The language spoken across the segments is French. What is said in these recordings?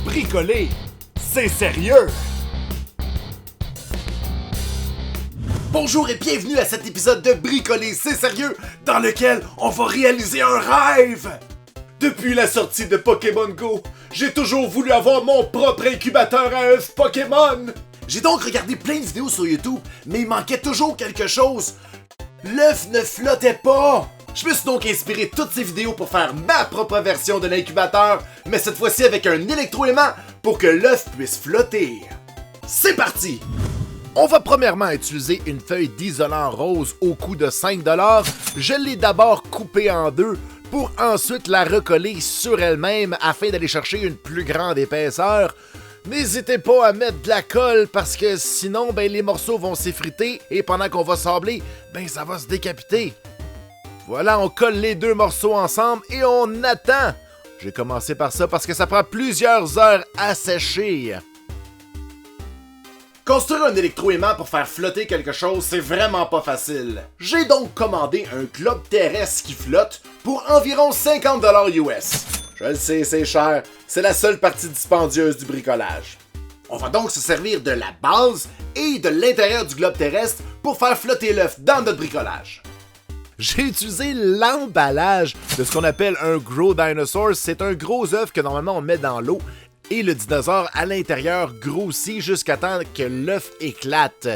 Bricoler, c'est sérieux! Bonjour et bienvenue à cet épisode de Bricoler, c'est sérieux, dans lequel on va réaliser un rêve! Depuis la sortie de Pokémon Go, j'ai toujours voulu avoir mon propre incubateur à œufs Pokémon! J'ai donc regardé plein de vidéos sur YouTube, mais il manquait toujours quelque chose. L'œuf ne flottait pas! Je me suis donc inspiré de toutes ces vidéos pour faire ma propre version de l'incubateur, mais cette fois-ci avec un électroaimant pour que l'œuf puisse flotter. C'est parti! On va premièrement utiliser une feuille d'isolant rose au coût de 5$. Je l'ai d'abord coupée en deux pour ensuite la recoller sur elle-même afin d'aller chercher une plus grande épaisseur. N'hésitez pas à mettre de la colle parce que sinon les morceaux vont s'effriter et pendant qu'on va sabler, ça va se décapiter. Voilà, on colle les deux morceaux ensemble et on attend. J'ai commencé par ça parce que ça prend plusieurs heures à sécher. Construire un électroaimant pour faire flotter quelque chose, c'est vraiment pas facile. J'ai donc commandé un globe terrestre qui flotte pour environ 50$ US. Je le sais, c'est cher, c'est la seule partie dispendieuse du bricolage. On va donc se servir de la base et de l'intérieur du globe terrestre pour faire flotter l'œuf dans notre bricolage. J'ai utilisé l'emballage de ce qu'on appelle un Grow Dinosaur. C'est un gros œuf que normalement on met dans l'eau et le dinosaure à l'intérieur grossit jusqu'à temps que l'œuf éclate.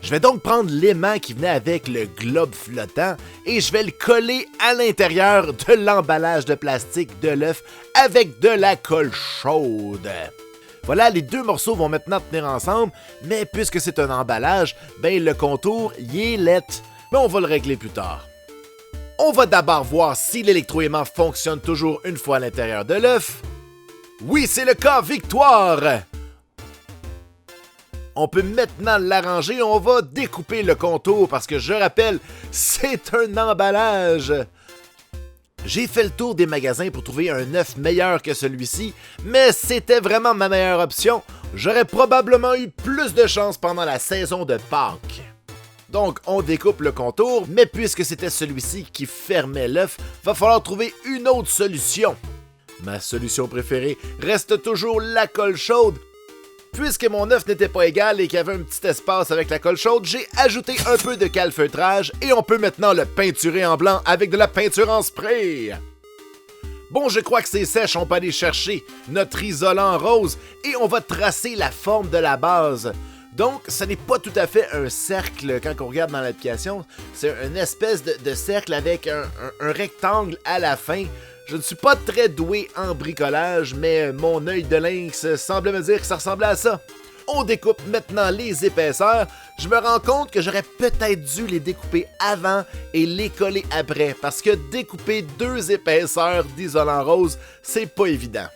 Je vais donc prendre l'aimant qui venait avec le globe flottant et je vais le coller à l'intérieur de l'emballage de plastique de l'œuf avec de la colle chaude. Voilà, les deux morceaux vont maintenant tenir ensemble, mais puisque c'est un emballage, le contour y est lettre. Mais on va le régler plus tard. On va d'abord voir si l'électroaimant fonctionne toujours une fois à l'intérieur de l'œuf. Oui, c'est le cas, victoire! On peut maintenant l'arranger, on va découper le contour parce que je rappelle, c'est un emballage. J'ai fait le tour des magasins pour trouver un œuf meilleur que celui-ci, mais c'était vraiment ma meilleure option. J'aurais probablement eu plus de chance pendant la saison de Pâques. Donc, on découpe le contour, mais puisque c'était celui-ci qui fermait l'œuf, va falloir trouver une autre solution. Ma solution préférée reste toujours la colle chaude. Puisque mon œuf n'était pas égal et qu'il y avait un petit espace avec la colle chaude, j'ai ajouté un peu de calfeutrage et on peut maintenant le peinturer en blanc avec de la peinture en spray. Bon, je crois que c'est sèche, on peut aller chercher notre isolant rose et on va tracer la forme de la base. Donc, ce n'est pas tout à fait un cercle quand on regarde dans l'application. C'est une espèce de cercle avec un rectangle à la fin. Je ne suis pas très doué en bricolage, mais mon œil de lynx semble me dire que ça ressemblait à ça. On découpe maintenant les épaisseurs. Je me rends compte que j'aurais peut-être dû les découper avant et les coller après, parce que découper deux épaisseurs d'isolant rose, c'est pas évident.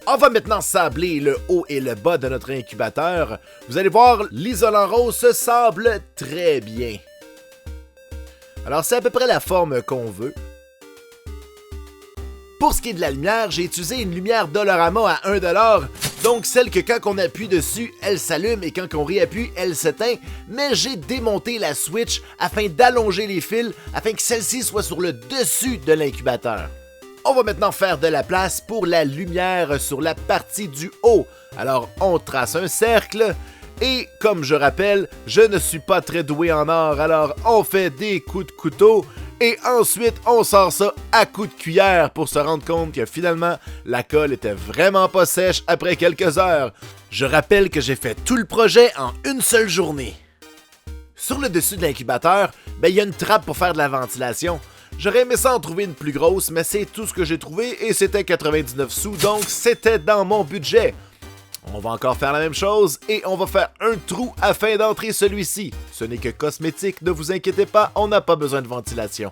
On va maintenant sabler le haut et le bas de notre incubateur. Vous allez voir, l'isolant rose se sable très bien. Alors, c'est à peu près la forme qu'on veut. Pour ce qui est de la lumière, j'ai utilisé une lumière Dollarama à 1$, donc celle que quand on appuie dessus, elle s'allume et quand on réappuie, elle s'éteint, mais j'ai démonté la switch afin d'allonger les fils, afin que celle-ci soit sur le dessus de l'incubateur. On va maintenant faire de la place pour la lumière sur la partie du haut. Alors, on trace un cercle et, comme je rappelle, je ne suis pas très doué en art, alors on fait des coups de couteau et ensuite on sort ça à coups de cuillère pour se rendre compte que finalement, la colle était vraiment pas sèche après quelques heures. Je rappelle que j'ai fait tout le projet en une seule journée. Sur le dessus de l'incubateur, il y a une trappe pour faire de la ventilation. J'aurais aimé ça en trouver une plus grosse, mais c'est tout ce que j'ai trouvé et c'était 99 sous, donc c'était dans mon budget. On va encore faire la même chose et on va faire un trou afin d'entrer celui-ci. Ce n'est que cosmétique, ne vous inquiétez pas, on n'a pas besoin de ventilation.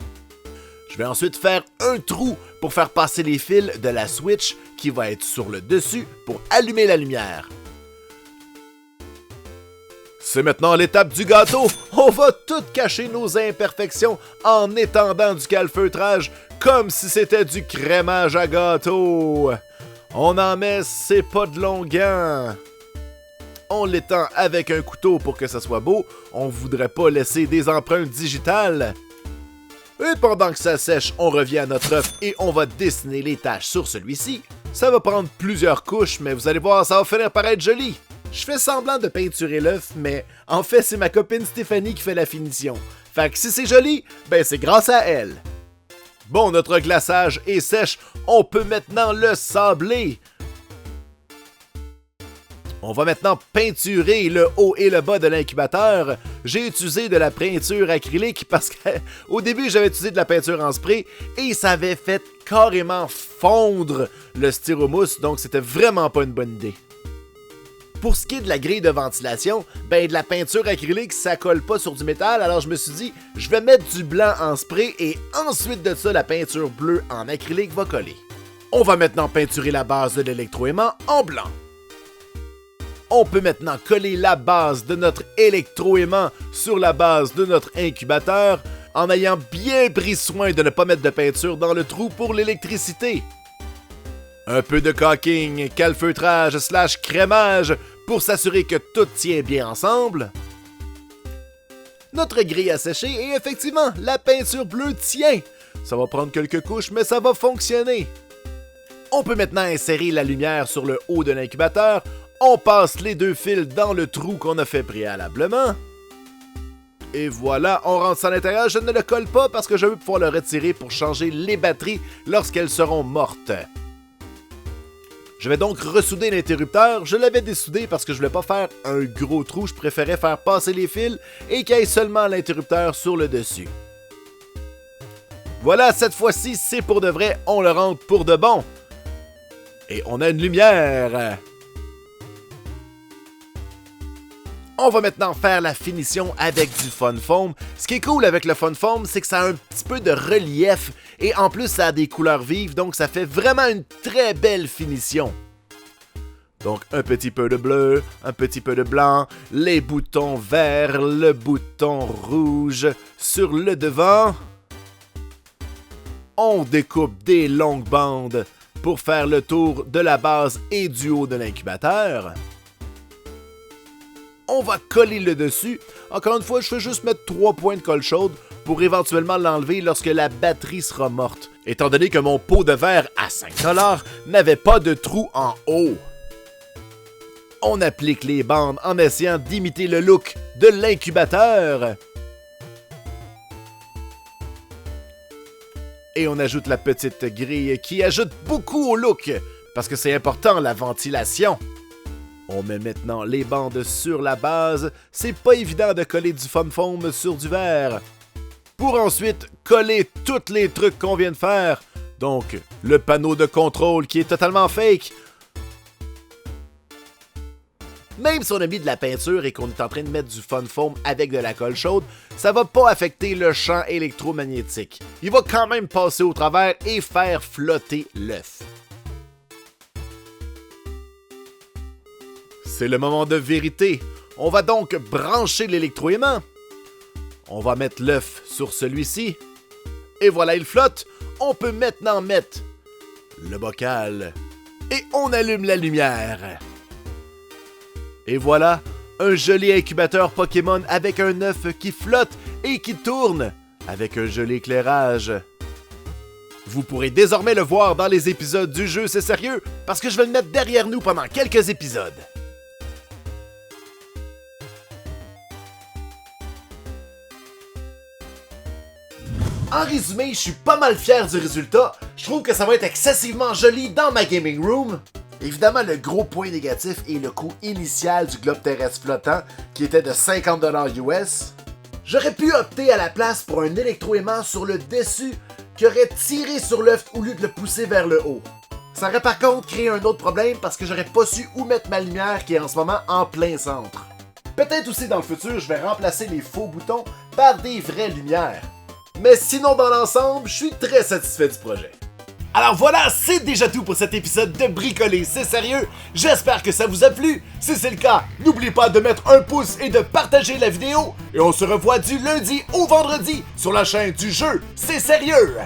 Je vais ensuite faire un trou pour faire passer les fils de la switch qui va être sur le dessus pour allumer la lumière. C'est maintenant l'étape du gâteau. On va tout cacher nos imperfections en étendant du calfeutrage comme si c'était du crémage à gâteau. On en met, c'est pas de longuant. On l'étend avec un couteau pour que ça soit beau. On voudrait pas laisser des empreintes digitales. Et pendant que ça sèche, on revient à notre œuf et on va dessiner les taches sur celui-ci. Ça va prendre plusieurs couches, mais vous allez voir, ça va finir par être joli. Je fais semblant de peinturer l'œuf, mais en fait, c'est ma copine Stéphanie qui fait la finition. Fait que si c'est joli, ben c'est grâce à elle. Bon, notre glaçage est sèche, on peut maintenant le sabler. On va maintenant peinturer le haut et le bas de l'incubateur. J'ai utilisé de la peinture acrylique parce qu'au début, j'avais utilisé de la peinture en spray et ça avait fait carrément fondre le styromousse, donc c'était vraiment pas une bonne idée. Pour ce qui est de la grille de ventilation, ben de la peinture acrylique, ça colle pas sur du métal, alors je me suis dit, je vais mettre du blanc en spray et ensuite de ça, la peinture bleue en acrylique va coller. On va maintenant peinturer la base de l'électroaimant en blanc. On peut maintenant coller la base de notre électroaimant sur la base de notre incubateur en ayant bien pris soin de ne pas mettre de peinture dans le trou pour l'électricité. Un peu de caulking, calfeutrage / crémage pour s'assurer que tout tient bien ensemble. Notre grille a séché et effectivement, la peinture bleue tient. Ça va prendre quelques couches, mais ça va fonctionner. On peut maintenant insérer la lumière sur le haut de l'incubateur. On passe les 2 fils dans le trou qu'on a fait préalablement. Et voilà, on rentre ça à l'intérieur. Je ne le colle pas parce que je veux pouvoir le retirer pour changer les batteries lorsqu'elles seront mortes. Je vais donc ressouder l'interrupteur. Je l'avais dessoudé parce que je voulais pas faire un gros trou. Je préférais faire passer les fils et qu'il y ait seulement l'interrupteur sur le dessus. Voilà, cette fois-ci, c'est pour de vrai. On le rentre pour de bon. Et on a une lumière. On va maintenant faire la finition avec du Fun Foam. Ce qui est cool avec le Fun Foam, c'est que ça a un petit peu de relief et en plus ça a des couleurs vives, donc ça fait vraiment une très belle finition. Donc un petit peu de bleu, un petit peu de blanc, les boutons verts, le bouton rouge sur le devant. On découpe des longues bandes pour faire le tour de la base et du haut de l'incubateur. On va coller le dessus. Encore une fois, je vais juste mettre 3 points de colle chaude pour éventuellement l'enlever lorsque la batterie sera morte, étant donné que mon pot de verre à 5$ n'avait pas de trou en haut. On applique les bandes en essayant d'imiter le look de l'incubateur. Et on ajoute la petite grille qui ajoute beaucoup au look, parce que c'est important la ventilation. On met maintenant les bandes sur la base. C'est pas évident de coller du Fun Foam sur du verre. Pour ensuite coller tous les trucs qu'on vient de faire. Donc, le panneau de contrôle qui est totalement fake. Même si on a mis de la peinture et qu'on est en train de mettre du Fun Foam avec de la colle chaude, ça va pas affecter le champ électromagnétique. Il va quand même passer au travers et faire flotter l'œuf. C'est le moment de vérité. On va donc brancher l'électroaimant. On va mettre l'œuf sur celui-ci. Et voilà, il flotte. On peut maintenant mettre le bocal. Et on allume la lumière. Et voilà, un joli incubateur Pokémon avec un œuf qui flotte et qui tourne avec un joli éclairage. Vous pourrez désormais le voir dans les épisodes du jeu, c'est sérieux, parce que je vais le mettre derrière nous pendant quelques épisodes. En résumé, je suis pas mal fier du résultat. Je trouve que ça va être excessivement joli dans ma gaming room. Évidemment, le gros point négatif est le coût initial du globe terrestre flottant, qui était de 50$ US. J'aurais pu opter à la place pour un électroaimant sur le dessus qui aurait tiré sur l'œuf au lieu de le pousser vers le haut. Ça aurait par contre créé un autre problème parce que j'aurais pas su où mettre ma lumière qui est en ce moment en plein centre. Peut-être aussi dans le futur, je vais remplacer les faux boutons par des vraies lumières. Mais sinon, dans l'ensemble, je suis très satisfait du projet. Alors voilà, c'est déjà tout pour cet épisode de Bricoler, c'est sérieux. J'espère que ça vous a plu. Si c'est le cas, n'oubliez pas de mettre un pouce et de partager la vidéo. Et on se revoit du lundi au vendredi sur la chaîne du jeu, c'est sérieux.